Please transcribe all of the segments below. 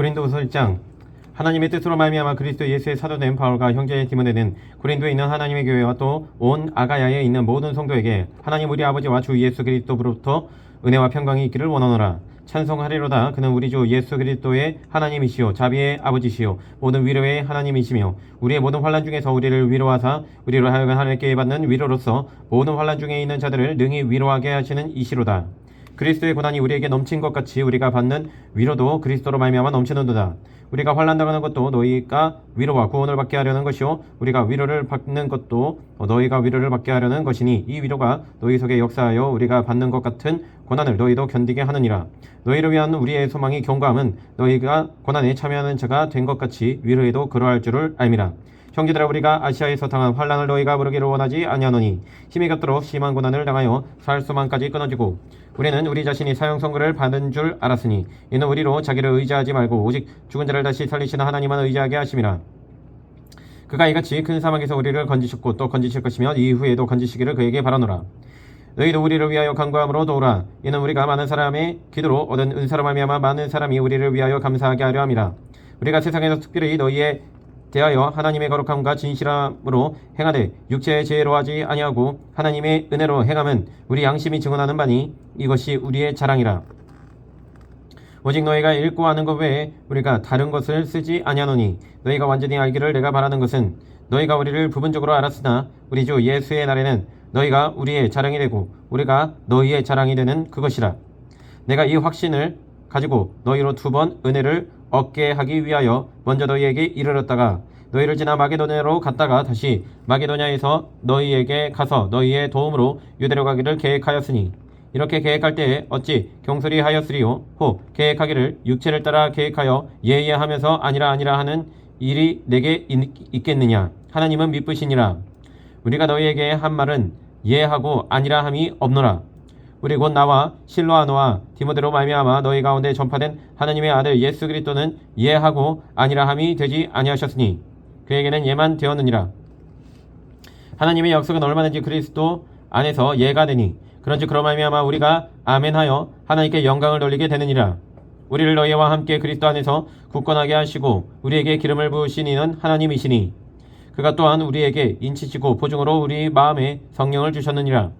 고린도후서 1장. 하나님의 뜻으로 말미암아 그리스도 예수의 사도된 바울과 형제 디모데는 고린도에 있는 하나님의 교회와 또 온 아가야에 있는 모든 성도에게 하나님 우리 아버지와 주 예수 그리스도로부터 은혜와 평강이 있기를 원하노라. 찬송하리로다. 그는 우리 주 예수 그리스도의 하나님이시요 자비의 아버지시요 모든 위로의 하나님이시며 우리의 모든 환난 중에서 우리를 위로하사 우리로 하여금 하나님께 받는 위로로서 모든 환난 중에 있는 자들을 능히 위로하게 하시는 이시로다. 그리스도의 고난이 우리에게 넘친 것 같이 우리가 받는 위로도 그리스도로 말미암아 넘치는도다. 우리가 환난당하는 것도 너희가 위로와 구원을 받게 하려는 것이요 우리가 위로를 받는 것도 너희가 위로를 받게 하려는 것이니 이 위로가 너희 속에 역사하여 우리가 받는 것 같은 고난을 너희도 견디게 하느니라. 너희를 위한 우리의 소망이 경고함은 너희가 고난에 참여하는 자가 된 것 같이 위로에도 그러할 줄을 알미라. 형제들아, 우리가 아시아에서 당한 환난을 너희가 모르기를 원하지 아니하노니 힘이 갓도록 심한 고난을 당하여 살 수만까지 끊어지고 우리는 우리 자신이 사형 선고를 받은 줄 알았으니 이는 우리로 자기를 의지하지 말고 오직 죽은 자를 다시 살리시는 하나님만 의지하게 하심이라. 그가 이같이 큰 사막에서 우리를 건지셨고 또 건지실 것이며 이후에도 건지시기를 그에게 바라노라. 너희도 우리를 위하여 간구함으로 도우라. 이는 우리가 많은 사람의 기도로 얻은 은사로 말미암아 많은 사람이 우리를 위하여 감사하게 하려 함이라. 우리가 세상에서 특별히 너희에 대하여 하나님의 거룩함과 진실함으로 행하되 육체의 죄로 하지 아니하고 하나님의 은혜로 행함은 우리 양심이 증언하는 바니 이것이 우리의 자랑이라. 오직 너희가 읽고 아는 것 외에 우리가 다른 것을 쓰지 아니하노니 너희가 완전히 알기를 내가 바라는 것은 너희가 우리를 부분적으로 알았으나 우리 주 예수의 날에는 너희가 우리의 자랑이 되고 우리가 너희의 자랑이 되는 그것이라. 내가 이 확신을 가지고 너희로 2번 은혜를 얻게 하기 위하여 먼저 너희에게 이르렀다가 너희를 지나 마게도냐로 갔다가 다시 마게도냐에서 너희에게 가서 너희의 도움으로 유대로 가기를 계획하였으니 이렇게 계획할 때에 어찌 경솔히 하였으리요. 혹 계획하기를 육체를 따라 계획하여 예하면서 아니라 하는 일이 내게 있겠느냐. 하나님은 미쁘시니라. 우리가 너희에게 한 말은 예하고 아니라 함이 없노라. 우리 곧 나와 실로아노와 디모데로 말미암아 너희 가운데 전파된 하나님의 아들 예수 그리스도는 예하고 아니라 함이 되지 아니하셨으니 그에게는 예만 되었느니라. 하나님의 약속은 얼마든지 그리스도 안에서 예가 되니 그런즉 그로 말미암아 우리가 아멘하여 하나님께 영광을 돌리게 되느니라. 우리를 너희와 함께 그리스도 안에서 굳건하게 하시고 우리에게 기름을 부으신 이는 하나님이시니 그가 또한 우리에게 인치시고 보증으로 우리 마음에 성령을 주셨느니라.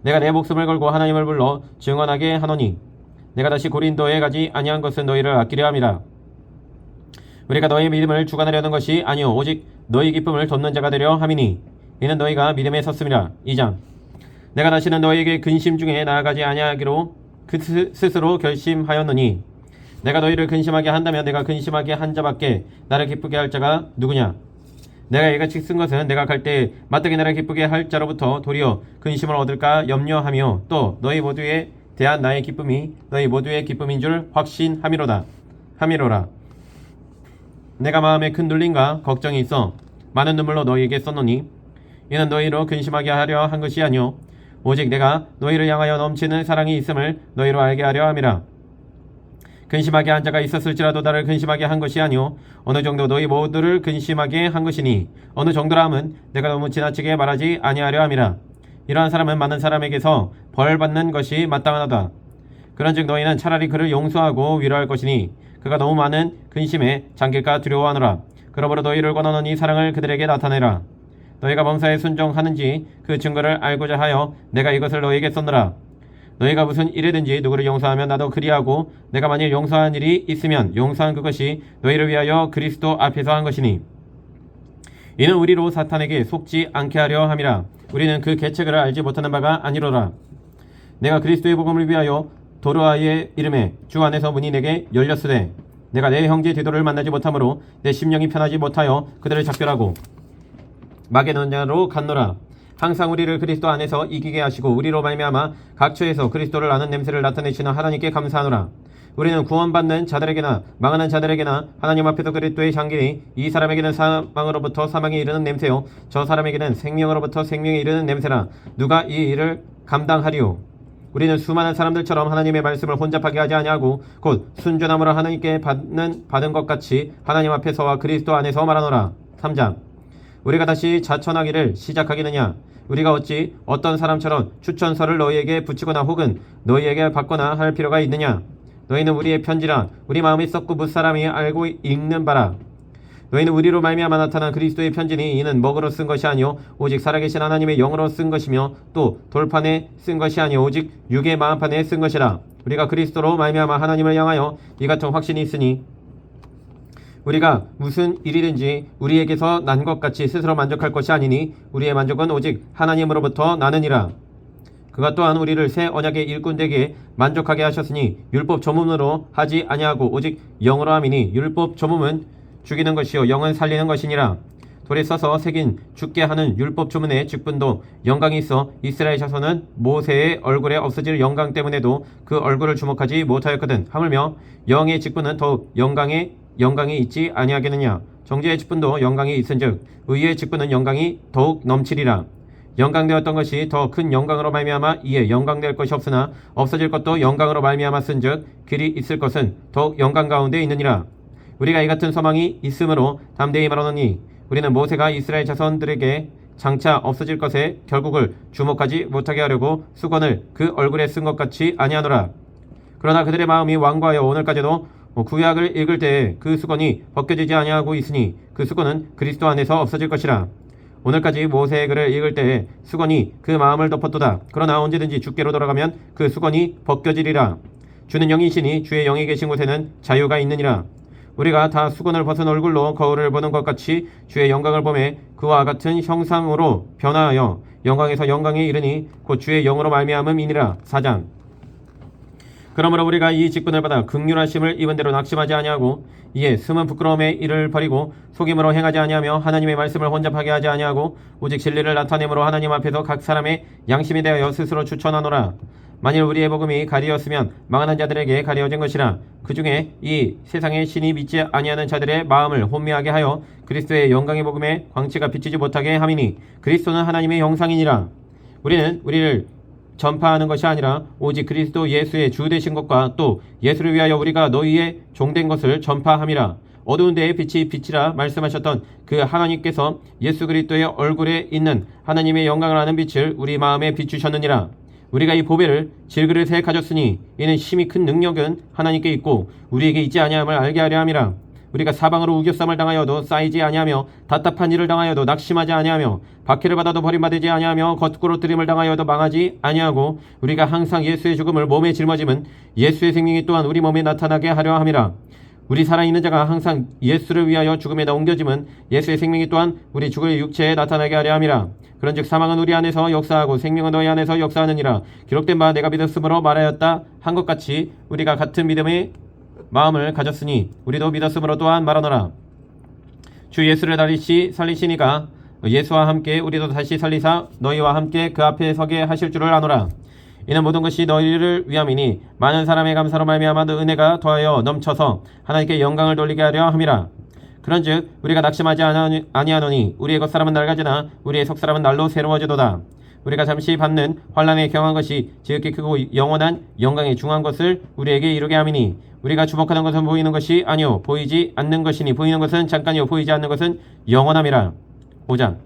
내가 내 목숨을 걸고 하나님을 불러 증언하게 하노니 내가 다시 고린도에 가지 아니한 것은 너희를 아끼려 함이라. 우리가 너희 믿음을 주관하려는 것이 아니요 오직 너희 기쁨을 돕는 자가 되려 함이니 이는 너희가 믿음에 섰음이라. 2장. 내가 다시는 너희에게 근심 중에 나아가지 아니하기로 스스로 결심하였노니 내가 너희를 근심하게 한다면 내가 근심하게 한 자밖에 나를 기쁘게 할 자가 누구냐. 내가 이같이 쓴 것은 내가 갈 때 마땅히 나를 기쁘게 할 자로부터 도리어 근심을 얻을까 염려하며 또 너희 모두에 대한 나의 기쁨이 너희 모두의 기쁨인 줄 확신함이로라. 내가 마음에 큰 눌림과 걱정이 있어 많은 눈물로 너희에게 썼노니 이는 너희로 근심하게 하려 한 것이 아니오 오직 내가 너희를 향하여 넘치는 사랑이 있음을 너희로 알게 하려 함이라. 근심하게 한 자가 있었을지라도 나를 근심하게 한 것이 아니오 어느 정도 너희 모두를 근심하게 한 것이니 어느 정도라 함은 내가 너무 지나치게 말하지 아니하려 함이라. 이러한 사람은 많은 사람에게서 벌 받는 것이 마땅하다. 그런즉 너희는 차라리 그를 용서하고 위로할 것이니 그가 너무 많은 근심에 잠길까 두려워하노라. 그러므로 너희를 권하노니 사랑을 그들에게 나타내라. 너희가 범사에 순종하는지 그 증거를 알고자 하여 내가 이것을 너희에게 썼노라. 너희가 무슨 일이든지 누구를 용서하면 나도 그리하고 내가 만일 용서한 일이 있으면 용서한 그것이 너희를 위하여 그리스도 앞에서 한 것이니 이는 우리로 사탄에게 속지 않게 하려 함이라. 우리는 그 계책을 알지 못하는 바가 아니로라. 내가 그리스도의 복음을 위하여 도로아의 이름에 주 안에서 문이 내게 열렸으되 내가 내 형제 디도를 만나지 못하므로 내 심령이 편하지 못하여 그들을 작별하고 마게도냐로 갔노라. 항상 우리를 그리스도 안에서 이기게 하시고 우리로 말미암아 각처에서 그리스도를 아는 냄새를 나타내시는 하나님께 감사하노라. 우리는 구원받는 자들에게나 망하는 자들에게나 하나님 앞에서 그리스도의 향기니 이 사람에게는 사망으로부터 사망에 이르는 냄새요 저 사람에게는 생명으로부터 생명에 이르는 냄새라. 누가 이 일을 감당하리요. 우리는 수많은 사람들처럼 하나님의 말씀을 혼잡하게 하지 아니하고 곧 순전함으로 하나님께 받은 것 같이 하나님 앞에서와 그리스도 안에서 말하노라. 3장. 우리가 다시 자천하기를 시작하겠느냐. 우리가 어찌 어떤 사람처럼 추천서를 너희에게 붙이거나 혹은 너희에게 받거나 할 필요가 있느냐. 너희는 우리의 편지라. 우리 마음이 썩고 무사람이 알고 읽는 바라. 너희는 우리로 말미암아 나타난 그리스도의 편지니 이는 먹으로 쓴 것이 아니요 오직 살아계신 하나님의 영으로 쓴 것이며 또 돌판에 쓴 것이 아니요 오직 육의 마음판에 쓴 것이라. 우리가 그리스도로 말미암아 하나님을 향하여 이 같은 확신이 있으니 우리가 무슨 일이든지 우리에게서 난 것 같이 스스로 만족할 것이 아니니 우리의 만족은 오직 하나님으로부터 나느니라. 그가 또한 우리를 새 언약의 일꾼 되게 만족하게 하셨으니 율법 조문으로 하지 아니하고 오직 영으로 함이니 율법 조문은 죽이는 것이요 영은 살리는 것이니라. 돌에 써서 새긴 죽게 하는 율법 조문의 직분도 영광이 있어 이스라엘 자손은 모세의 얼굴에 없어질 영광 때문에도 그 얼굴을 주목하지 못하였거든. 하물며 영의 직분은 더욱 영광이 있지 아니하겠느냐. 정죄의 직분도 영광이 있은즉 의의 직분은 영광이 더욱 넘치리라. 영광되었던 것이 더 큰 영광으로 말미암아 이에 영광될 것이 없으나 없어질 것도 영광으로 말미암아 쓴즉 길이 있을 것은 더욱 영광 가운데 있느니라. 우리가 이 같은 소망이 있으므로 담대히 말하노니 우리는 모세가 이스라엘 자손들에게 장차 없어질 것에 결국을 주목하지 못하게 하려고 수건을 그 얼굴에 쓴 것 같이 아니하노라. 그러나 그들의 마음이 완고하여 오늘까지도 구약을 읽을 때에 그 수건이 벗겨지지 아니하고 있으니 그 수건은 그리스도 안에서 없어질 것이라. 오늘까지 모세의 글을 읽을 때에 수건이 그 마음을 덮었도다. 그러나 언제든지 주께로 돌아가면 그 수건이 벗겨지리라. 주는 영이시니 주의 영이 계신 곳에는 자유가 있느니라. 우리가 다 수건을 벗은 얼굴로 거울을 보는 것 같이 주의 영광을 보매 그와 같은 형상으로 변화하여 영광에서 영광에 이르니 곧 주의 영으로 말미암음이니라. 4장. 그러므로 우리가 이 직분을 받아 긍휼하심을 입은 대로 낙심하지 아니하고 이에 숨은 부끄러움의 일을 버리고 속임으로 행하지 아니하며 하나님의 말씀을 혼잡하게 하지 아니하고 오직 진리를 나타내므로 하나님 앞에서 각 사람의 양심이 되어 스스로 추천하노라. 만일 우리의 복음이 가리었으면 망하는 자들에게 가리어진 것이라. 그 중에 이 세상의 신이 믿지 아니하는 자들의 마음을 혼미하게 하여 그리스도의 영광의 복음에 광채가 비치지 못하게 함이니 그리스도는 하나님의 형상이니라. 우리는 우리를 전파하는 것이 아니라 오직 그리스도 예수의 주 되신 것과 또 예수를 위하여 우리가 너희의 종된 것을 전파함이라. 어두운 데에 빛이 빛이라 말씀하셨던 그 하나님께서 예수 그리스도의 얼굴에 있는 하나님의 영광을 아는 빛을 우리 마음에 비추셨느니라. 우리가 이 보배를 질그릇에 가졌으니 이는 힘이 큰 능력은 하나님께 있고 우리에게 있지 아니함을 알게 하려 함이라. 우리가 사방으로 우겨쌈을 당하여도 쌓이지 아니하며 답답한 일을 당하여도 낙심하지 아니하며 박해를 받아도 버림받지 아니하며 거꾸로 들임을 당하여도 망하지 아니하고 우리가 항상 예수의 죽음을 몸에 짊어짐은 예수의 생명이 또한 우리 몸에 나타나게 하려 함이라. 우리 살아있는 자가 항상 예수를 위하여 죽음에다 옮겨짐은 예수의 생명이 또한 우리 죽을 육체에 나타나게 하려 함이라. 그런즉 사망은 우리 안에서 역사하고 생명은 너희 안에서 역사하느니라. 기록된 바 내가 믿었으므로 말하였다 한 것 같이 우리가 같은 믿음의 마음을 가졌으니 우리도 믿었으므로 또한 말하노라. 주 예수를 다시 살리시니가 예수와 함께 우리도 다시 살리사 너희와 함께 그 앞에 서게 하실 줄을 아노라. 이는 모든 것이 너희를 위함이니 많은 사람의 감사로 말미암아 은혜가 더하여 넘쳐서 하나님께 영광을 돌리게 하려 함이라. 그런즉 우리가 낙심하지 아니하노니 우리의 겉사람은 낡아지나 우리의 속사람은 날로 새로워지도다. 우리가 잠시 받는 환난에 경한 것이 지극히 크고 영원한 영광에 중한 것을 우리에게 이루게 함이니 우리가 주목하는 것은 보이는 것이 아니요 보이지 않는 것이니 보이는 것은 잠깐이요 보이지 않는 것은 영원함이라. 5장.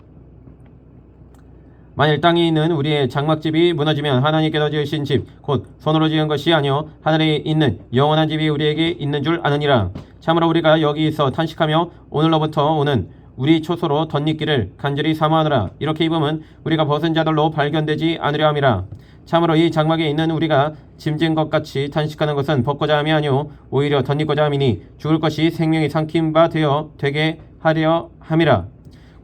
만일 땅에 있는 우리의 장막집이 무너지면 하나님께서 지으신 집 곧 손으로 지은 것이 아니요 하늘에 있는 영원한 집이 우리에게 있는 줄 아느니라. 참으로 우리가 여기서 탄식하며 오늘로부터 오는 우리 초소로 덧입기를 간절히 사모하노라. 이렇게 입으면 우리가 벗은 자들로 발견되지 않으려 함이라. 참으로 이 장막에 있는 우리가 짐진 것 같이 탄식하는 것은 벗고자 함이 아니요 오히려 덧입고자 함이니 죽을 것이 생명이 삼킨 바 되어 되게 하려 함이라.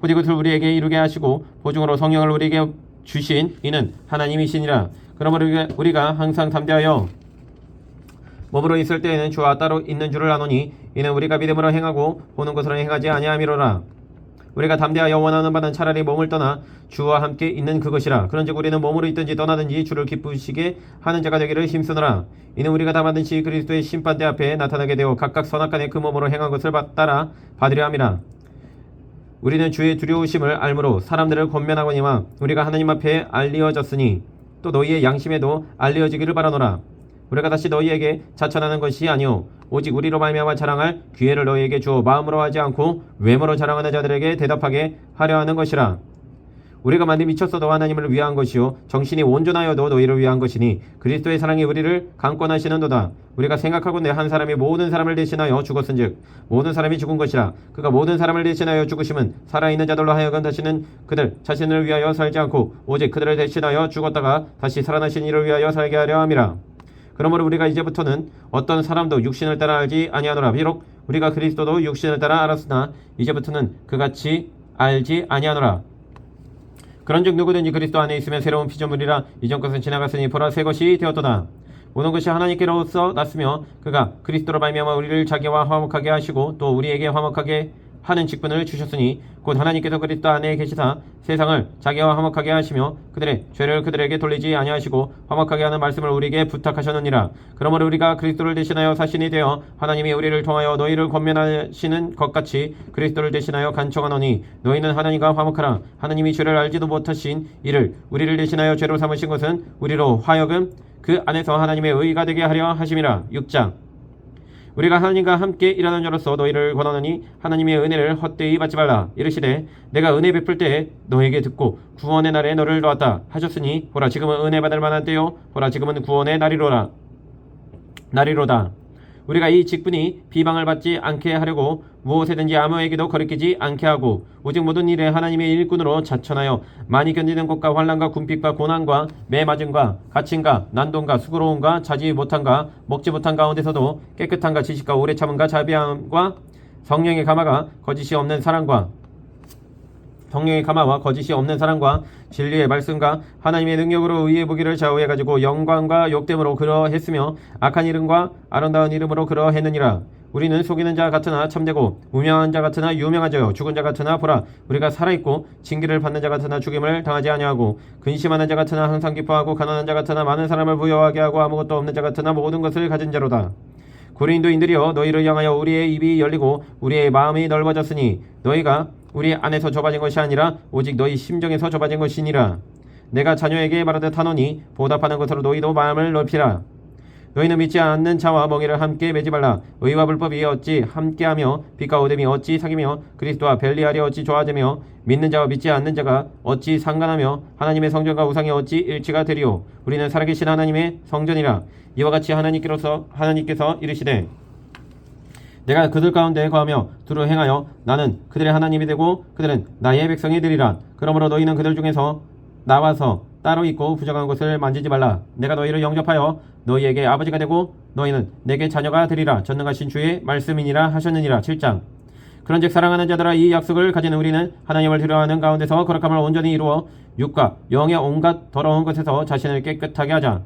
곧 이것을 우리에게 이루게 하시고 보증으로 성령을 우리에게 주신 이는 하나님이시니라. 그러므로 우리가 항상 담대하여 몸으로 있을 때에는 주와 따로 있는 줄을 아노니 이는 우리가 믿음으로 행하고 보는 것으로 행하지 아니함이로라. 우리가 담대하여 원하는 바는 차라리 몸을 떠나 주와 함께 있는 그것이라. 그런즉 우리는 몸으로 있든지 떠나든지 주를 기쁘시게 하는 자가 되기를 힘쓰노라. 이는 우리가 다 받으시 그리스도의 심판대 앞에 나타나게 되어 각각 선악간에 그 몸으로 행한 것을 따라 받으려 함이라. 우리는 주의 두려우심을 알므로 사람들을 권면하거니와 우리가 하나님 앞에 알리어졌으니 또 너희의 양심에도 알리어지기를 바라노라. 우리가 다시 너희에게 자천하는 것이 아니오 오직 우리로 말미암아 자랑할 기회를 너희에게 주어 마음으로 하지 않고 외모로 자랑하는 자들에게 대답하게 하려 하는 것이라. 우리가 만일 미쳤어도 하나님을 위한 것이요 정신이 온전하여도 너희를 위한 것이니 그리스도의 사랑이 우리를 강권하시는도다. 우리가 생각하건대 한 사람이 모든 사람을 대신하여 죽었은즉 모든 사람이 죽은 것이라. 그가 모든 사람을 대신하여 죽으심은 살아있는 자들로 하여금 다시는 그들 자신을 위하여 살지 않고 오직 그들을 대신하여 죽었다가 다시 살아나신 이를 위하여 살게 하려 함이라. 그러므로 우리가 이제부터는 어떤 사람도 육신을 따라 알지 아니하노라. 비록 우리가 그리스도도 육신을 따라 알았으나 이제부터는 그같이 알지 아니하노라. 그런즉 누구든지 그리스도 안에 있으면 새로운 피조물이라. 이전 것은 지나갔으니 보라 새 것이 되었도다. 모든 것이 하나님께로서 났으며 그가 그리스도로 말미암아 우리를 자기와 화목하게 하시고 또 우리에게 화목하게 하는 직분을 주셨으니 곧 하나님께서 그리스도 안에 계시사 세상을 자기와 화목하게 하시며 그들의 죄를 그들에게 돌리지 아니하시고 화목하게 하는 말씀을 우리에게 부탁하셨느니라. 그러므로 우리가 그리스도를 대신하여 사신이 되어 하나님이 우리를 통하여 너희를 권면하시는 것 같이 그리스도를 대신하여 간청하노니 너희는 하나님과 화목하라. 하나님이 죄를 알지도 못하신 이를 우리를 대신하여 죄로 삼으신 것은 우리로 하여금 그 안에서 하나님의 의가 되게 하려 하심이라. 6장. 우리가 하나님과 함께 일하는 자로서 너희를 권하노니 하나님의 은혜를 헛되이 받지 말라. 이르시되 내가 은혜 베풀 때에 너에게 듣고 구원의 날에 너를 놓았다 하셨으니 보라 지금은 은혜 받을 만한 때요 보라 지금은 구원의 날이로다. 우리가 이 직분이 비방을 받지 않게 하려고 무엇에든지 아무에게도 거리끼지 않게 하고 오직 모든 일에 하나님의 일꾼으로 자천하여 많이 견디는 것과 환난과 궁핍과 고난과 매맞음과 갇힘과 난동과 수고로움과 자지 못함과 먹지 못한 가운데서도 깨끗함과 지식과 오래 참음과 자비함과 성령의 감화와 거짓이 없는 사랑과 진리의 말씀과 하나님의 능력으로 의의 무기를 좌우해가지고 영광과 욕됨으로 그러했으며 악한 이름과 아름다운 이름으로 그러했느니라. 우리는 속이는 자 같으나 참되고 무명한 자 같으나 유명하죠. 죽은 자 같으나 보라 우리가 살아있고 징계를 받는 자 같으나 죽임을 당하지 아니하고 근심하는 자 같으나 항상 기뻐하고 가난한 자 같으나 많은 사람을 부여하게 하고 아무것도 없는 자 같으나 모든 것을 가진 자로다. 고린도인들이여 너희를 향하여 우리의 입이 열리고 우리의 마음이 넓어졌으니 너희가 우리 안에서 좁아진 것이 아니라 오직 너희 심정에서 좁아진 것이니라. 내가 자녀에게 말하듯 하노니 보답하는 것으로 너희도 마음을 넓히라. 너희는 믿지 않는 자와 멍에를 함께 매지 말라. 의와 불법이 어찌 함께하며 빛과 어둠이 어찌 사귀며 그리스도와 벨리알이 어찌 좋아지며 믿는 자와 믿지 않는 자가 어찌 상관하며 하나님의 성전과 우상이 어찌 일치가 되리요. 우리는 살아계신 하나님의 성전이라. 이와 같이 하나님께서 이르시되 내가 그들 가운데 거하며 두루 행하여 나는 그들의 하나님이 되고 그들은 나의 백성이 되리라. 그러므로 너희는 그들 중에서 나와서 따로 있고 부정한 것을 만지지 말라. 내가 너희를 영접하여 너희에게 아버지가 되고 너희는 내게 자녀가 되리라. 전능하신 주의 말씀이니라 하셨느니라. 7장. 그런즉 사랑하는 자들아 이 약속을 가진 우리는 하나님을 두려워하는 가운데서 거룩함을 온전히 이루어 육과 영의 온갖 더러운 것에서 자신을 깨끗하게 하자.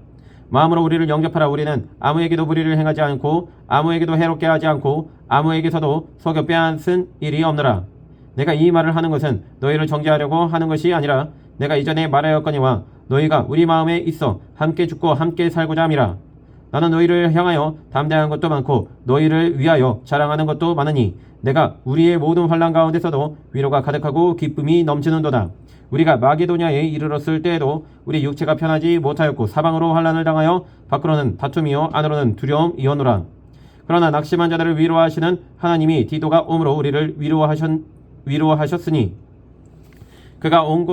마음으로 우리를 영접하라. 우리는 아무에게도 불의를 행하지 않고 아무에게도 해롭게 하지 않고 아무에게서도 속여 빼앗은 일이 없노라. 내가 이 말을 하는 것은 너희를 정죄하려고 하는 것이 아니라 내가 이전에 말하였거니와 너희가 우리 마음에 있어 함께 죽고 함께 살고자 함이라. 나는 너희를 향하여 담대한 것도 많고 너희를 위하여 자랑하는 것도 많으니 내가 우리의 모든 환난 가운데서도 위로가 가득하고 기쁨이 넘치는도다. 우리가 마게도냐에 이르렀을 때에도 우리 육체가 편하지 못하였고 사방으로 환난을 당하여 밖으로는 다툼이요 안으로는 두려움이었노라. 그러나 낙심한 자들을 위로하시는 하나님이 디도가 오므로 우리를 위로하셨으니 그가 온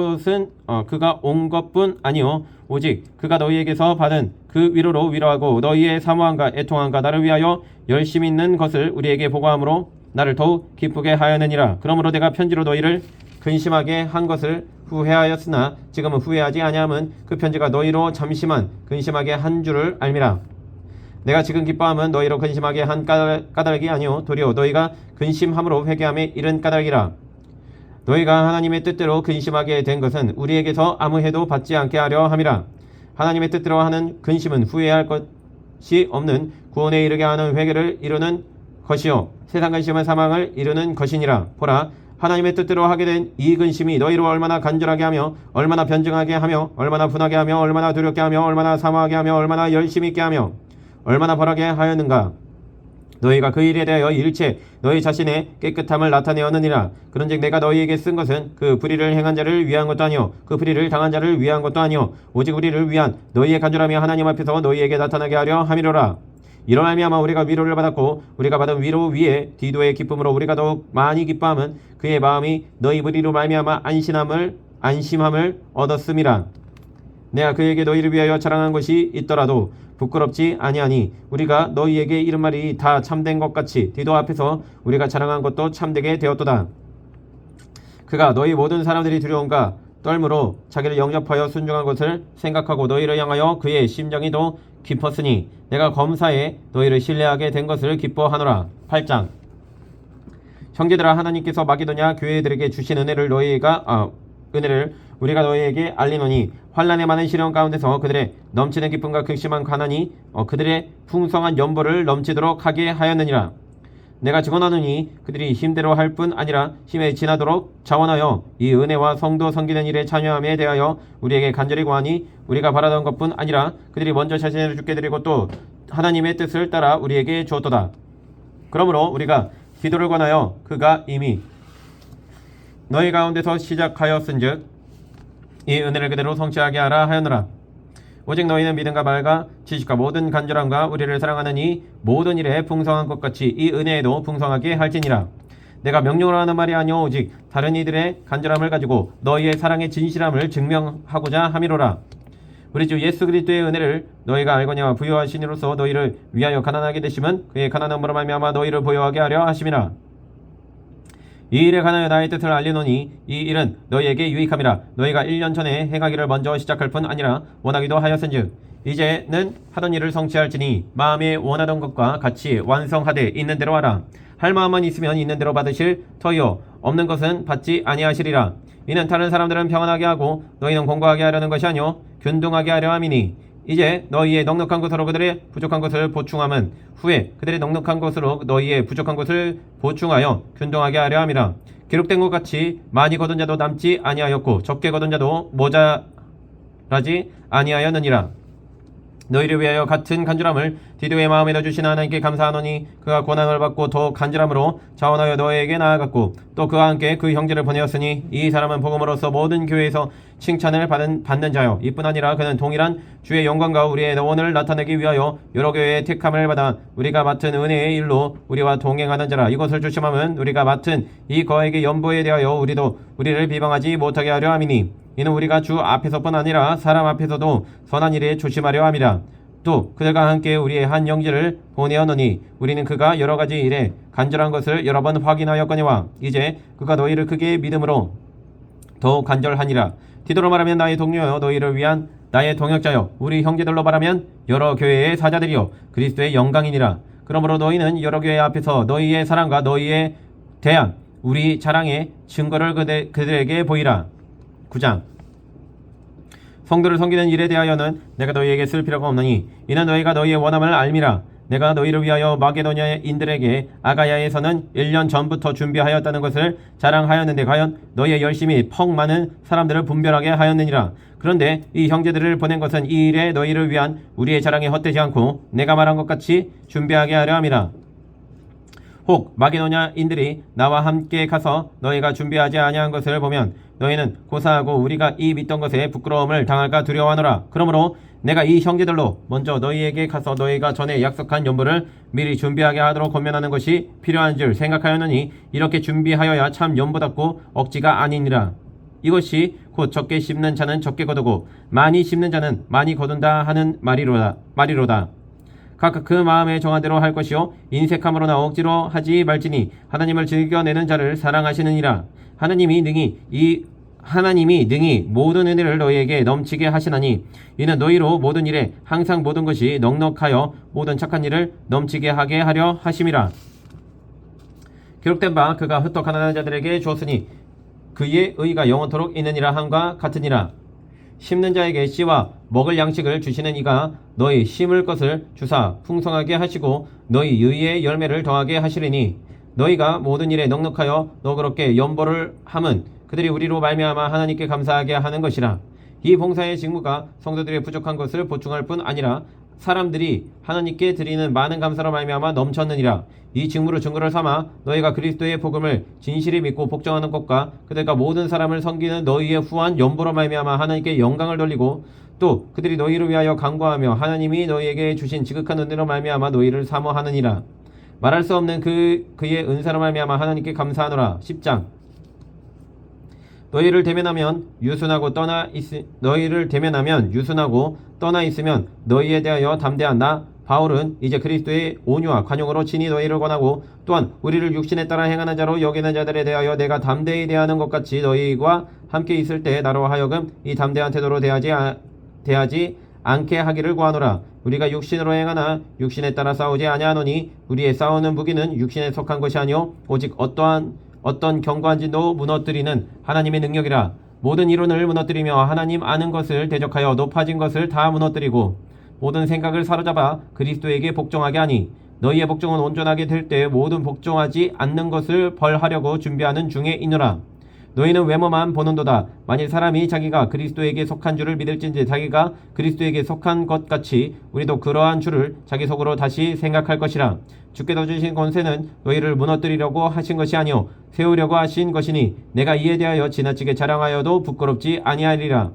것뿐 아니요 오직 그가 너희에게서 받은 그 위로로 위로하고 너희의 사모함과 애통함과 나를 위하여 열심히 있는 것을 우리에게 보고함으로 나를 더욱 기쁘게 하였느니라. 그러므로 내가 편지로 너희를 근심하게 한 것을 후회하였으나 지금은 후회하지 아니함은 그 편지가 너희로 잠시만 근심하게 한 줄을 알미라. 내가 지금 기뻐함은 너희로 근심하게 한 까닭이 아니요 도리어 너희가 근심함으로 회개함에 이른 까닭이라. 너희가 하나님의 뜻대로 근심하게 된 것은 우리에게서 아무 해도 받지 않게 하려 함이라. 하나님의 뜻대로 하는 근심은 후회할 것이 없는 구원에 이르게 하는 회개를 이루는 것이요 세상 근심은 사망을 이루는 것이니라. 보라 하나님의 뜻대로 하게 된 이 근심이 너희로 얼마나 간절하게 하며 얼마나 변증하게 하며 얼마나 분하게 하며 얼마나 두렵게 하며 얼마나 사모하게 하며 얼마나 열심히 있게 하며 얼마나 벌하게 하였는가. 너희가 그 일에 대하여 일체 너희 자신의 깨끗함을 나타내었느니라. 그런즉 내가 너희에게 쓴 것은 그 불의를 행한 자를 위한 것도 아니요 그 불의를 당한 자를 위한 것도 아니요 오직 우리를 위한 너희의 간절함이 하나님 앞에서 너희에게 나타나게 하려 함이로라. 이로 말미암아 우리가 위로를 받았고 우리가 받은 위로 위에 디도의 기쁨으로 우리가 더욱 많이 기뻐함은 그의 마음이 너희 불의로 말미암아 안심함을 안심함을 얻었음이라. 내가 그에게 너희를 위하여 자랑한 것이 있더라도 부끄럽지 아니하니 우리가 너희에게 이른 말이 다 참된 것 같이 디도 앞에서 우리가 자랑한 것도 참되게 되었도다. 그가 너희 모든 사람들이 두려움과 떨므로 자기를 영접하여 순종한 것을 생각하고 너희를 향하여 그의 심정이 더 깊었으니 내가 검사에 너희를 신뢰하게 된 것을 기뻐하노라. 8장. 형제들아, 하나님께서 마게도냐 교회들에게 주신 은혜를 우리가 너희에게 알리노니 환난의 많은 시련 가운데서 그들의 넘치는 기쁨과 극심한 가난이 그들의 풍성한 연보를 넘치도록 하게 하였느니라. 내가 증언하노니 그들이 힘대로 할 뿐 아니라 힘에 지나도록 자원하여 이 은혜와 성도 섬기는 일에 참여함에 대하여 우리에게 간절히 구하니 우리가 바라던 것뿐 아니라 그들이 먼저 자신을 주께 드리고 또 하나님의 뜻을 따라 우리에게 주었도다. 그러므로 우리가 기도를 권하여 그가 이미 너희 가운데서 시작하였은즉 이 은혜를 그대로 성취하게 하라 하였노라. 오직 너희는 믿음과 말과 지식과 모든 간절함과 우리를 사랑하는 이 모든 일에 풍성한 것 같이 이 은혜에도 풍성하게 할지니라. 내가 명령을 하는 말이 아니오 오직 다른 이들의 간절함을 가지고 너희의 사랑의 진실함을 증명하고자 함이로라. 우리 주 예수 그리스도의 은혜를 너희가 알거니와 부요하신 이로서 너희를 위하여 가난하게 되심은 그의 가난함으로 말미암아 너희를 부요하게 하려 하심이라. 이 일에 관하여 나의 뜻을 알리노니 이 일은 너희에게 유익함이라. 너희가 1년 전에 행하기를 먼저 시작할 뿐 아니라 원하기도 하였은즉 이제는 하던 일을 성취할지니 마음에 원하던 것과 같이 완성하되 있는 대로 하라. 할 마음만 있으면 있는 대로 받으실 터이요 없는 것은 받지 아니하시리라. 이는 다른 사람들은 평안하게 하고 너희는 공고하게 하려는 것이 아니요 균등하게 하려 함이니 이제 너희의 넉넉한 것으로 그들의 부족한 것을 보충함은 후에 그들의 넉넉한 것으로 너희의 부족한 것을 보충하여 균등하게 하려 함이라. 기록된 것 같이 많이 거둔 자도 남지 아니하였고 적게 거둔 자도 모자라지 아니하였느니라. 너희를 위하여 같은 간절함을 디도의 마음에다 주신 하나님께 감사하노니 그가 고난을 받고 더 간절함으로 자원하여 너희에게 나아갔고 또 그와 함께 그 형제를 보내었으니 이 사람은 복음으로서 모든 교회에서 칭찬을 받는 자요 이뿐 아니라 그는 동일한 주의 영광과 우리의 너원을 나타내기 위하여 여러 교회의 택함을 받아 우리가 맡은 은혜의 일로 우리와 동행하는 자라. 이것을 조심하면 우리가 맡은 이 거액의 연보에 대하여 우리도 우리를 비방하지 못하게 하려 함이니 이는 우리가 주 앞에서뿐 아니라 사람 앞에서도 선한 일에 조심하려 함이라. 또 그들과 함께 우리의 한 형제를 보내었노니 우리는 그가 여러 가지 일에 간절한 것을 여러 번 확인하였거니와 이제 그가 너희를 크게 믿음으로 더욱 간절하니라. 디도로 말하면 나의 동료여 너희를 위한 나의 동역자여 우리 형제들로 말하면 여러 교회의 사자들이여 그리스도의 영광이니라. 그러므로 너희는 여러 교회 앞에서 너희의 사랑과 너희에 대한 우리 자랑의 증거를 그들에게 보이라. 9장. 성도를 섬기는 일에 대하여는 내가 너희에게 쓸 필요가 없나니 이는 너희가 너희의 원함을 알미라. 내가 너희를 위하여 마게도냐인들에게 아가야에서는 1년 전부터 준비하였다는 것을 자랑하였는데 과연 너희의 열심이 퍽 많은 사람들을 분별하게 하였느니라. 그런데 이 형제들을 보낸 것은 이 일에 너희를 위한 우리의 자랑이 헛되지 않고 내가 말한 것 같이 준비하게 하려 함이라. 혹 마게도냐인들이 나와 함께 가서 너희가 준비하지 아니한 것을 보면 너희는 고사하고 우리가 이 믿던 것에 부끄러움을 당할까 두려워하노라. 그러므로 내가 이 형제들로 먼저 너희에게 가서 너희가 전에 약속한 연보를 미리 준비하게 하도록 권면하는 것이 필요한 줄 생각하였느니 이렇게 준비하여야 참 연보답고 억지가 아니니라. 이것이 곧 적게 심는 자는 적게 거두고 많이 심는 자는 많이 거둔다 하는 말이로다. 각각 그 마음에 정한 대로 할 것이요 인색함으로나 억지로 하지 말지니 하나님을 즐겨내는 자를 사랑하시느니라. 하나님이 능히 모든 은혜를 너희에게 넘치게 하시나니 이는 너희로 모든 일에 항상 모든 것이 넉넉하여 모든 착한 일을 넘치게 하게 하려 하심이라. 기록된 바 그가 흩어 가난한 자들에게 주었으니 그의 의가 영원토록 있느니라 함과 같으니라. 심는 자에게 씨와 먹을 양식을 주시는 이가 너희 심을 것을 주사 풍성하게 하시고 너희 의의 열매를 더하게 하시리니 너희가 모든 일에 넉넉하여 너그럽게 연보를 함은 그들이 우리로 말미암아 하나님께 감사하게 하는 것이라. 이 봉사의 직무가 성도들의 부족한 것을 보충할 뿐 아니라 사람들이 하나님께 드리는 많은 감사로 말미암아 넘쳤느니라. 이 직무로 증거를 삼아 너희가 그리스도의 복음을 진실히 믿고 복종하는 것과 그들과 모든 사람을 섬기는 너희의 후한 연보로 말미암아 하나님께 영광을 돌리고 또 그들이 너희를 위하여 간구하며 하나님이 너희에게 주신 지극한 은혜로 말미암아 너희를 사모하느니라. 말할 수 없는 그의 은사로 말미암아 하나님께 감사하노라. 10장. 너희를 대면하면 유순하고 떠나 있으면 너희에 대하여 담대한 나 바울은 이제 그리스도의 온유와 관용으로 친히 너희를 권하고 또한 우리를 육신에 따라 행하는 자로 여기는 자들에 대하여 내가 담대히 대하는 것 같이 너희와 함께 있을 때 나로 하여금 이 담대한 태도로 대하지 않게 하기를 구하노라. 우리가 육신으로 행하나 육신에 따라 싸우지 아니하노니 우리의 싸우는 무기는 육신에 속한 것이 아니요 오직 어떤 견고한진도 무너뜨리는 하나님의 능력이라. 모든 이론을 무너뜨리며 하나님 아는 것을 대적하여 높아진 것을 다 무너뜨리고 모든 생각을 사로잡아 그리스도에게 복종하게 하니 너희의 복종은 온전하게 될 때 모든 복종하지 않는 것을 벌하려고 준비하는 중에 있노라. 너희는 외모만 보는도다. 만일 사람이 자기가 그리스도에게 속한 줄을 믿을진지 자기가 그리스도에게 속한 것 같이 우리도 그러한 줄을 자기 속으로 다시 생각할 것이라. 주께서 주신 권세는 너희를 무너뜨리려고 하신 것이 아니요 세우려고 하신 것이니 내가 이에 대하여 지나치게 자랑하여도 부끄럽지 아니하리라.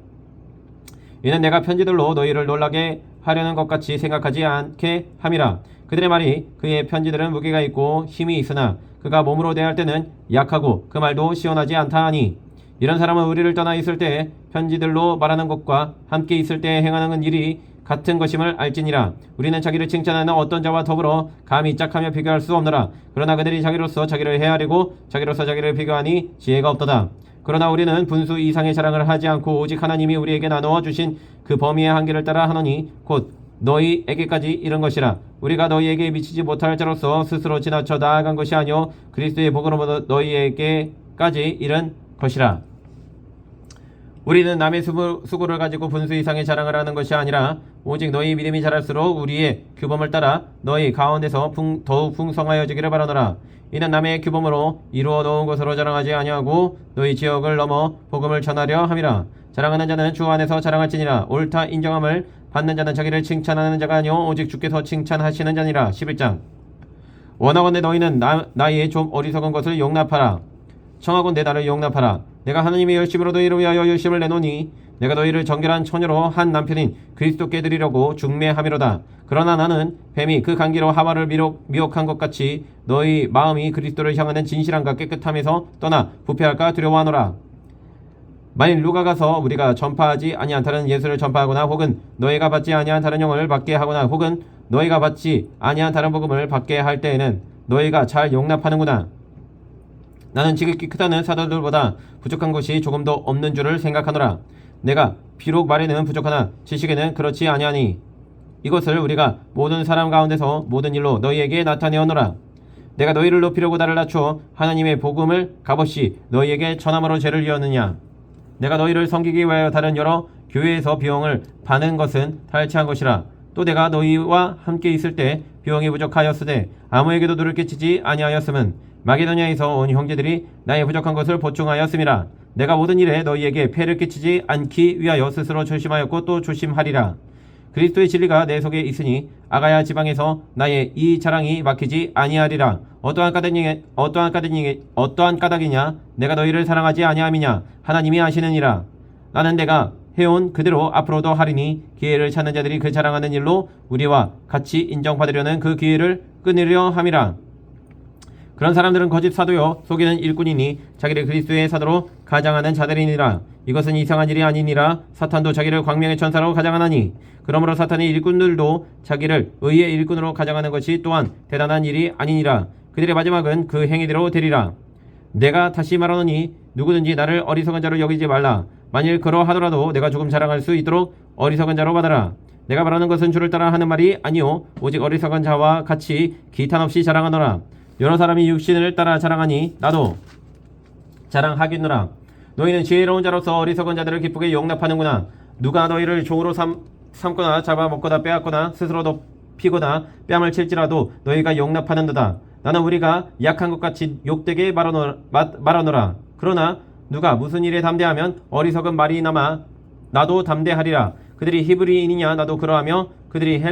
이는 내가 편지들로 너희를 놀라게 하려는 것 같이 생각하지 않게 함이라. 그들의 말이 그의 편지들은 무게가 있고 힘이 있으나 그가 몸으로 대할 때는 약하고 그 말도 시원하지 않다 하니 이런 사람은 우리를 떠나 있을 때 편지들로 말하는 것과 함께 있을 때 행하는 일이 같은 것임을 알지니라. 우리는 자기를 칭찬하는 어떤 자와 더불어 감히 짝하며 비교할 수 없노라. 그러나 그들이 자기로서 자기를 헤아리고 자기로서 자기를 비교하니 지혜가 없도다. 그러나 우리는 분수 이상의 자랑을 하지 않고 오직 하나님이 우리에게 나누어 주신 그 범위의 한계를 따라 하노니 곧 너희에게까지 이른 것이라. 우리가 너희에게 미치지 못할 자로서 스스로 지나쳐 나아간 것이 아니요 그리스도의 복음으로 너희에게까지 이른 것이라. 우리는 남의 수고를 가지고 분수 이상의 자랑을 하는 것이 아니라 오직 너희 믿음이 자랄수록 우리의 규범을 따라 너희 가운데서 더욱 풍성하여지기를 바라노라. 이는 남의 규범으로 이루어 놓은 것으로 자랑하지 아니하고 너희 지역을 넘어 복음을 전하려 함이라. 자랑하는 자는 주 안에서 자랑할지니라. 옳다 인정함을 받는 자는 자기를 칭찬하는 자가 아니요 오직 주께서 칭찬하시는 자니라. 11장. 원하건대 너희는 나의 좀 어리석은 것을 용납하라. 청하건대 나를 용납하라. 내가 하나님의 열심으로 너희를 위하여 열심을 내노니 내가 너희를 정결한 처녀로 한 남편인 그리스도께 드리려고 중매함이로다. 그러나 나는 뱀이 그 간기로 하와를 미혹한 것 같이 너희 마음이 그리스도를 향하는 진실함과 깨끗함에서 떠나 부패할까 두려워하노라. 만일 누가 가서 우리가 전파하지 아니한 다른 예수를 전파하거나 혹은 너희가 받지 아니한 다른 영을 받게 하거나 혹은 너희가 받지 아니한 다른 복음을 받게 할 때에는 너희가 잘 용납하는구나. 나는 지극히 크다는 사도들보다 부족한 것이 조금도 없는 줄을 생각하노라. 내가 비록 말에는 부족하나 지식에는 그렇지 아니하니 이것을 우리가 모든 사람 가운데서 모든 일로 너희에게 나타내었노라. 내가 너희를 높이려고 나를 낮추어 하나님의 복음을 값없이 너희에게 전함으로 죄를 지었느냐. 내가 너희를 섬기기 위하여 다른 여러 교회에서 비용을 받는 것은 탈취한 것이라. 또 내가 너희와 함께 있을 때 비용이 부족하였으되 아무에게도 누를 끼치지 아니하였음은 마게도냐에서 온 형제들이 나의 부족한 것을 보충하였음이라. 내가 모든 일에 너희에게 폐를 끼치지 않기 위하여 스스로 조심하였고 또 조심하리라. 그리스도의 진리가 내 속에 있으니 아가야 지방에서 나의 이 자랑이 막히지 아니하리라. 어떠한 까닭이냐 내가 너희를 사랑하지 아니함이냐 하나님이 아시느니라. 나는 내가 해온 그대로 앞으로도 하리니 기회를 찾는 자들이 그 자랑하는 일로 우리와 같이 인정받으려는 그 기회를 끊으려 함이라. 그런 사람들은 거짓 사도요 속이는 일꾼이니 자기를 그리스도의 사도로 가장하는 자들이니라. 이것은 이상한 일이 아니니라. 사탄도 자기를 광명의 천사로 가장하나니 그러므로 사탄의 일꾼들도 자기를 의의 일꾼으로 가장하는 것이 또한 대단한 일이 아니니라. 그들의 마지막은 그 행위대로 되리라. 내가 다시 말하노니 누구든지 나를 어리석은 자로 여기지 말라. 만일 그러하더라도 내가 조금 자랑할 수 있도록 어리석은 자로 받아라. 내가 말하는 것은 주를 따라 하는 말이 아니요 오직 어리석은 자와 같이 기탄 없이 자랑하노라. 여러 사람이 육신을 따라 자랑하니 나도 자랑하겠노라. 너희는 지혜로운 자로서 어리석은 자들을 기쁘게 용납하는구나. 누가 너희를 종으로 삼거나 잡아먹거나 빼앗거나 스스로 덮이거나 뺨을 칠지라도 너희가 용납하는도다. 나는 우리가 약한 것 같이 욕되게 말하노라. 그러나 누가 무슨 일에 담대하면 어리석은 말이 남아 나도 담대하리라. 그들이 히브리인이냐 나도 그러하며 그들이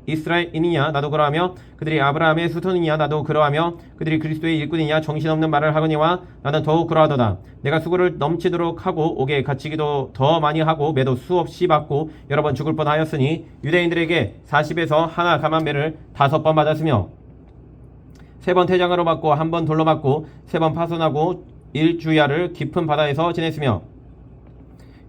이스라엘인이냐 나도 그러하며 그들이 아브라함의 수손이냐 나도 그러하며 그들이 그리스도의 일꾼이냐 정신없는 말을 하거니와 나는 더욱 그러하도다. 내가 수고를 넘치도록 하고 옥에 갇히기도 더 많이 하고 매도 수없이 받고 여러 번 죽을 뻔하였으니 유대인들에게 40에서 하나 감한 매를 5번 맞았으며 3번 태장으로 맞고 1번 돌로 맞고 3번 파손하고 일주야를 깊은 바다에서 지냈으며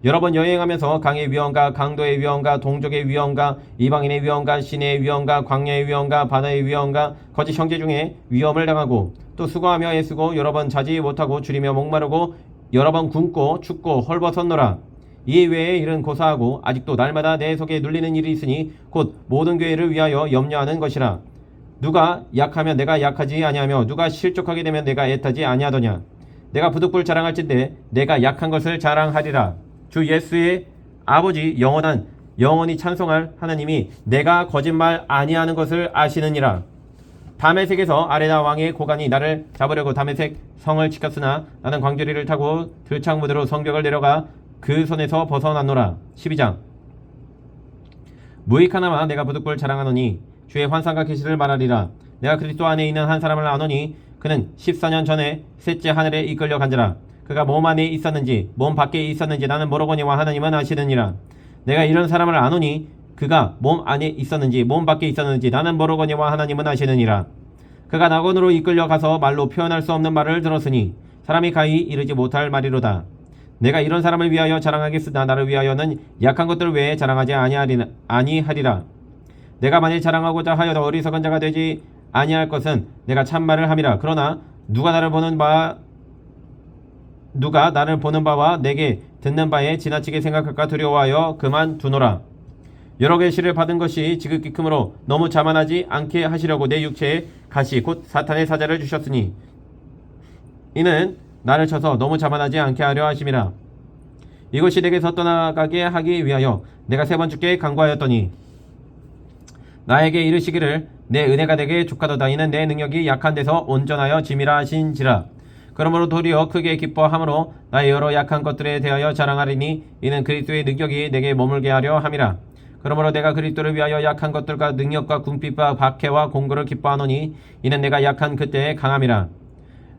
여러 번 여행하면서 강의 위험과 강도의 위험과 동족의 위험과 이방인의 위험과 시내의 위험과 광야의 위험과 바다의 위험과 거짓 형제 중에 위험을 당하고 또 수고하며 애쓰고 여러 번 자지 못하고 줄이며 목마르고 여러 번 굶고 춥고 헐벗었노라. 이 외에 일은 고사하고 아직도 날마다 내 속에 눌리는 일이 있으니 곧 모든 교회를 위하여 염려하는 것이라. 누가 약하면 내가 약하지 아니하며 누가 실족하게 되면 내가 애타지 아니하더냐. 내가 부득불 자랑할진대 내가 약한 것을 자랑하리라. 주 예수의 아버지 영원히 찬송할 하나님이 내가 거짓말 아니하는 것을 아시느니라. 다메섹에서 아레나 왕의 고관이 나를 잡으려고 다메섹 성을 지켰으나 나는 광주리를 타고 들창무드로 성벽을 내려가 그 손에서 벗어났노라. 12장. 무익하나마 내가 부득불 자랑하노니 주의 환상과 계시를 말하리라. 내가 그리스도 안에 있는 한 사람을 아노니 그는 14년 전에 셋째 하늘에 이끌려 간지라. 그가 몸 안에 있었는지 몸 밖에 있었는지 나는 모르거니와 하나님은 아시느니라. 내가 이런 사람을 아노니 그가 몸 안에 있었는지 몸 밖에 있었는지 나는 모르거니와 하나님은 아시느니라. 그가 낙원으로 이끌려 가서 말로 표현할 수 없는 말을 들었으니 사람이 가히 이르지 못할 말이로다. 내가 이런 사람을 위하여 자랑하겠으나 나를 위하여는 약한 것들 외에 자랑하지 아니하리라. 내가 만일 자랑하고자 하여도 어리석은 자가 되지 아니할 것은 내가 참말을 함이라. 그러나 누가 나를 보는 바와 내게 듣는 바에 지나치게 생각할까 두려워하여 그만두노라. 여러 계시를 받은 것이 지극히 크므로 너무 자만하지 않게 하시려고 내 육체에 가시 곧 사탄의 사자를 주셨으니 이는 나를 쳐서 너무 자만하지 않게 하려 하심이라. 이것이 내게서 떠나가게 하기 위하여 내가 3번 주께 간구하였더니 나에게 이르시기를 내 은혜가 내게 족하도다. 이는 내 능력이 약한 데서 온전하여 짐이라 하신지라. 그러므로 도리어 크게 기뻐함으로 나의 여러 약한 것들에 대하여 자랑하리니 이는 그리스도의 능력이 내게 머물게 하려 함이라. 그러므로 내가 그리스도를 위하여 약한 것들과 능력과 궁핍과 박해와 공고를 기뻐하노니 이는 내가 약한 그때에 강함이라.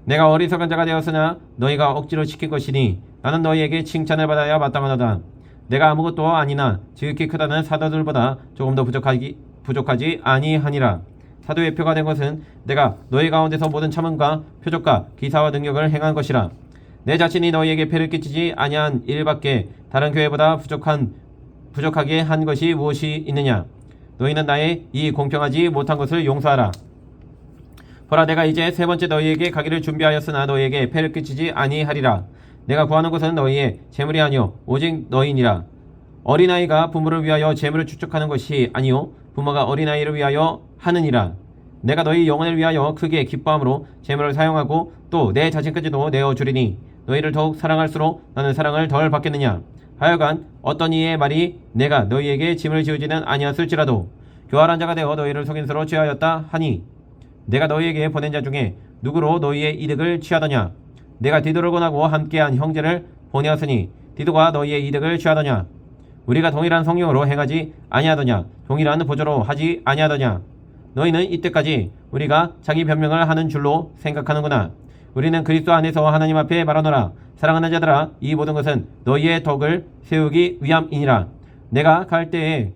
내가 어리석은 자가 되었으나 너희가 억지로 시킨 것이니 나는 너희에게 칭찬을 받아야 마땅하도다. 내가 아무것도 아니나 지극히 크다는 사도들보다 조금 더 부족하지 아니하니라. 사도의 표가 된 것은 내가 너희 가운데서 모든 참음과 표적과 기사와 능력을 행한 것이라. 내 자신이 너희에게 폐를 끼치지 아니한 일밖에 다른 교회보다 부족하게 한 것이 무엇이 있느냐. 너희는 나의 이 공평하지 못한 것을 용서하라. 보라, 내가 이제 3번째 너희에게 가기를 준비하였으나 너희에게 폐를 끼치지 아니하리라. 내가 구하는 것은 너희의 재물이 아니요 오직 너희니라. 어린아이가 부모를 위하여 재물을 축적하는 것이 아니요 부모가 어린아이를 위하여 하느니라. 내가 너희 영혼을 위하여 크게 기뻐함으로 재물을 사용하고 또 내 자신까지도 내어주리니 너희를 더욱 사랑할수록 나는 사랑을 덜 받겠느냐. 하여간 어떤 이의 말이 내가 너희에게 짐을 지우지는 아니었을지라도 교활한 자가 되어 너희를 속인 수로 취하였다 하니 내가 너희에게 보낸 자 중에 누구로 너희의 이득을 취하더냐. 내가 디도를 권하고 함께한 형제를 보내었으니 디도가 너희의 이득을 취하더냐. 우리가 동일한 성령으로 행하지 아니하더냐. 동일한 보조로 하지 아니하더냐. 너희는 이때까지 우리가 자기 변명을 하는 줄로 생각하는구나. 우리는 그리스도 안에서 하나님 앞에 말하노라. 사랑하는 자들아, 이 모든 것은 너희의 덕을 세우기 위함이니라. 내가 갈 때에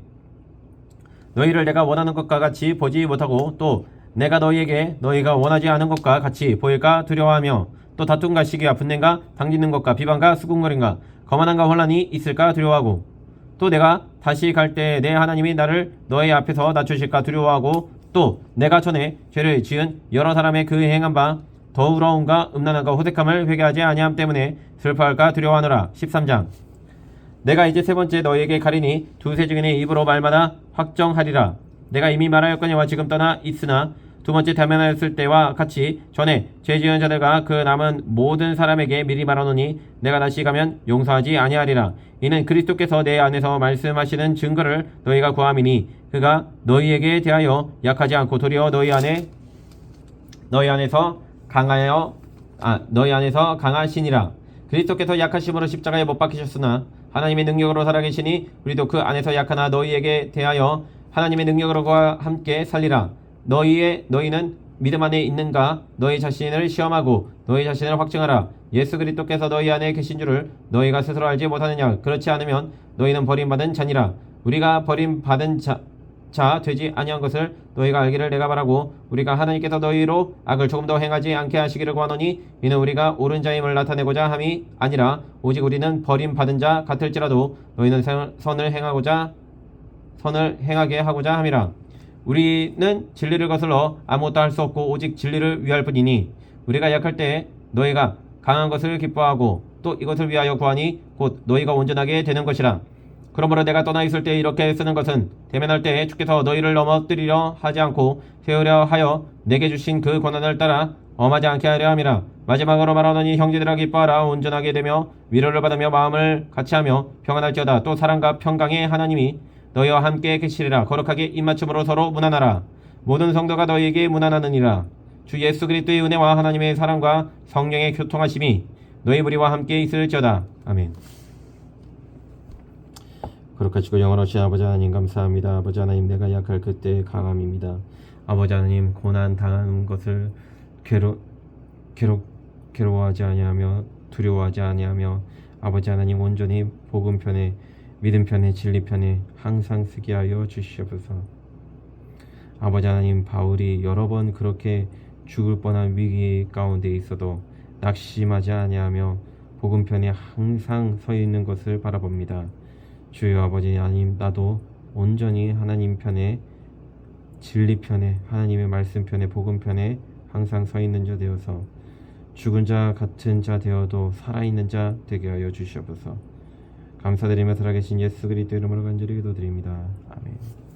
너희를 내가 원하는 것과 같이 보지 못하고 또 내가 너희에게 너희가 원하지 않은 것과 같이 보일까 두려워하며 또 다툼과 시기와 분냄과 당짓는 것과 비방과 수군거림과 거만함과 혼란이 있을까 두려워하고 또 내가 다시 갈 때 내 하나님이 나를 너희 앞에서 낮추실까 두려워하고 또 내가 전에 죄를 지은 여러 사람의 그 행한 바 더러움과 음란함과 호색함을 회개하지 아니함 때문에 슬퍼할까 두려워하노라. 13장. 내가 이제 3번째 너희에게 가리니 두세 증인의 입으로 말마다 확정하리라. 내가 이미 말하였거니와 지금 떠나 있으나 2번째 대면하였을 때와 같이 전에 죄 지은 자들과 그 남은 모든 사람에게 미리 말하노니 내가 다시 가면 용서하지 아니하리라. 이는 그리스도께서 내 안에서 말씀하시는 증거를 너희가 구함이니 그가 너희에게 대하여 약하지 않고 도리어 너희 안에서 강하시니라. 그리스도께서 약하심으로 십자가에 못 박히셨으나 하나님의 능력으로 살아계시니 우리도 그 안에서 약하나 너희에게 대하여 하나님의 능력으로 함께 살리라. 너희는 믿음 안에 있는가? 너희 자신을 시험하고 너희 자신을 확증하라. 예수 그리스도께서 너희 안에 계신 줄을 너희가 스스로 알지 못하느냐? 그렇지 않으면 너희는 버림받은 자니라. 우리가 버림받은 자 되지 아니한 것을 너희가 알기를 내가 바라고 우리가 하나님께서 너희로 악을 조금 더 행하지 않게 하시기를 구하노니 이는 우리가 옳은 자임을 나타내고자 함이 아니라 오직 우리는 버림받은 자 같을지라도 너희는 선을 행하게 하고자 함이라. 우리는 진리를 거슬러 아무것도 할 수 없고 오직 진리를 위할 뿐이니 우리가 약할 때 너희가 강한 것을 기뻐하고 또 이것을 위하여 구하니 곧 너희가 온전하게 되는 것이라. 그러므로 내가 떠나 있을 때 이렇게 쓰는 것은 대면할 때 주께서 너희를 넘어뜨리려 하지 않고 세우려 하여 내게 주신 그 권한을 따라 엄하지 않게 하려 함이라. 마지막으로 말하노니 형제들아 기뻐하라. 온전하게 되며 위로를 받으며 마음을 같이하며 평안할지어다. 또 사랑과 평강의 하나님이 너희와 함께 계시리라. 거룩하게 입맞춤으로 서로 문안하라. 모든 성도가 너희에게 문안하느니라. 주 예수 그리스도의 은혜와 하나님의 사랑과 성령의 교통하심이 너희 무리와 함께 있을지어다. 아멘. 거룩하시고 영원하신 아버지 하나님 감사합니다. 아버지 하나님 내가 약할 그때의 강함입니다. 아버지 하나님 고난 당하는 것을 괴로워하지 아니하며 두려워하지 아니하며 아버지 하나님 온전히 복음 편에 믿음 편에 진리 편에 항상 쓰게 하여 주시옵소서. 아버지 하나님 바울이 여러 번 그렇게 죽을 뻔한 위기 가운데 있어도 낙심하지 아니하며 복음 편에 항상 서 있는 것을 바라봅니다. 주여 아버지 하나님 나도 온전히 하나님 편에 진리 편에 하나님의 말씀 편에 복음 편에 항상 서 있는 자 되어서 죽은 자 같은 자 되어도 살아있는 자 되게 하여 주시옵소서. 감사드리며 살아계신 예수 그리스도 이름으로 간절히 기도드립니다. 아멘.